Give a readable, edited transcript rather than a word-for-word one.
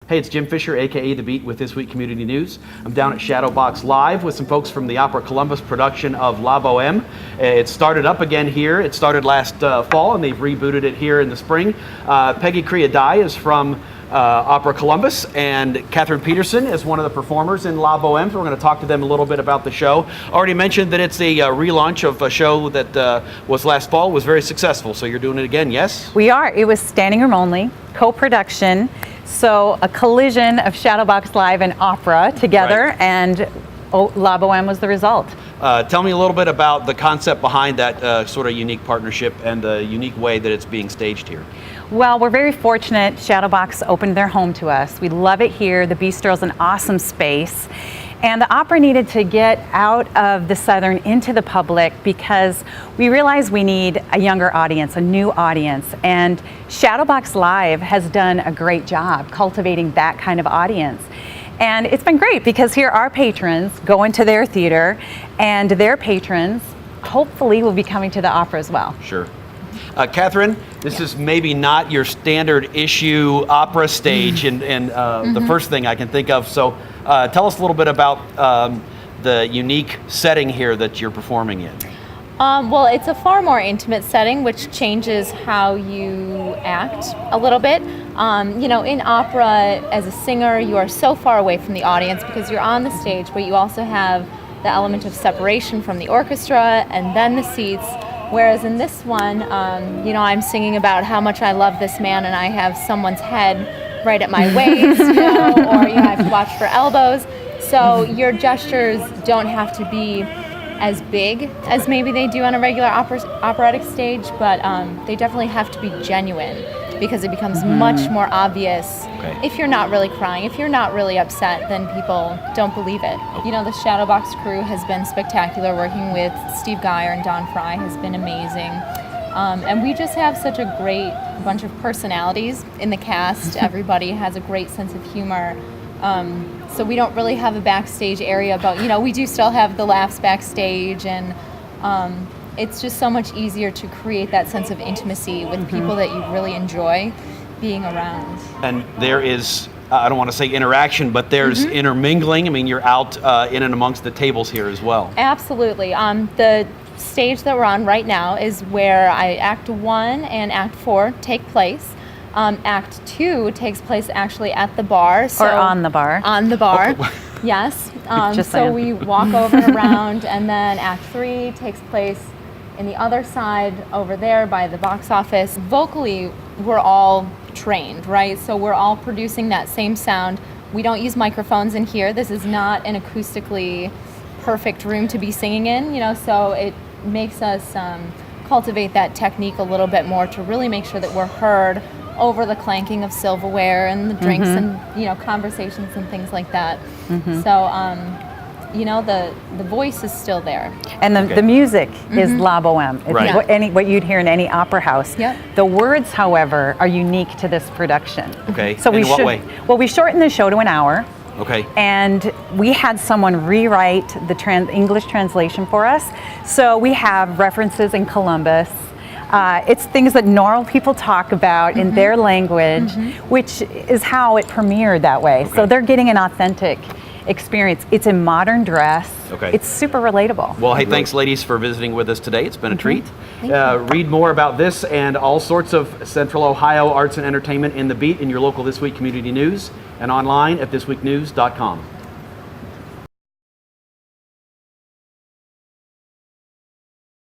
Hey, it's Jim Fisher, aka The Beat, with This Week Community News. I'm down at Shadowbox Live with some folks from the Opera Columbus production of La Boheme. It started up again here. It started last fall, and they've rebooted it here in the spring. Peggy Kriadai is from Opera Columbus, and Catherine Peterson is one of the performers in La Boheme. So we're going to talk to them a little bit about the show. Already mentioned that it's a relaunch of a show that was last fall, was very successful. So you're doing it again, yes? We are. It was standing room only, co-production. So a collision of Shadowbox Live and opera together, right. And La Boheme was the result. Tell me a little bit about the concept behind that sort of unique partnership and the unique way that it's being staged here. Well, we're very fortunate. Shadowbox opened their home to us. We love it here. The Bistro's an awesome space. And the opera needed to get out of the Southern into the public because we realized we need a younger audience, a new audience. And Shadowbox Live has done a great job cultivating that kind of audience. And it's been great because here our patrons go into their theater, and their patrons hopefully will be coming to the opera as well. Sure. Catherine, this is maybe not your standard issue opera stage, and the first thing I can think of. So tell us a little bit about the unique setting here that you're performing in. Well, it's a far more intimate setting, which changes how you act a little bit. You know, in opera, as a singer, you are so far away from the audience because you're on the stage, but you also have the element of separation from the orchestra and then the seats. Whereas in this one, you know, I'm singing about how much I love this man, and I have someone's head right at my waist, you know, or you know, I have to watch for elbows. So your gestures don't have to be as big as maybe they do on a regular operatic stage, but they definitely have to be genuine because it becomes much more obvious. If you're not really crying, if you're not really upset, then people don't believe it. You know, the Shadowbox crew has been spectacular. Working with Steve Geyer and Don Fry has been amazing. And we just have such a great bunch of personalities in the cast. Everybody has a great sense of humor. So we don't really have a backstage area, but you know, we do still have the laughs backstage, and it's just so much easier to create that sense of intimacy with people that you really enjoy being around. And there is, I don't want to say interaction, but there's intermingling. I mean, you're out in and amongst the tables here as well. Absolutely. The stage that we're on right now is where Act 1 and Act 4 take place. Act 2 takes place actually at the bar. Or on the bar. On the bar, yes. So we walk over and around, and then Act 3 takes place in the other side over there by the box office. Vocally, we're all trained, right? So we're all producing that same sound. We don't use microphones in here. This is not an acoustically perfect room to be singing in, you know, so it makes us cultivate that technique a little bit more to really make sure that we're heard over the clanking of silverware and the drinks and, you know, conversations and things like that. So, you know, the voice is still there. And the music is La Boheme. It's Right. what you'd hear in any opera house. Yep. The words, however, are unique to this production. Okay. So in what way? Well, we shortened the show to an hour. Okay. And we had someone rewrite the English translation for us. So we have references in Columbus. It's things that normal people talk about in their language, which is how it premiered that way. So they're getting an authentic experience. It's in modern dress. It's super relatable. Well, hey, thanks, ladies, for visiting with us today. It's been a treat. Read more about this and all sorts of Central Ohio arts and entertainment in The Beat in your local This Week Community News and online at thisweeknews.com.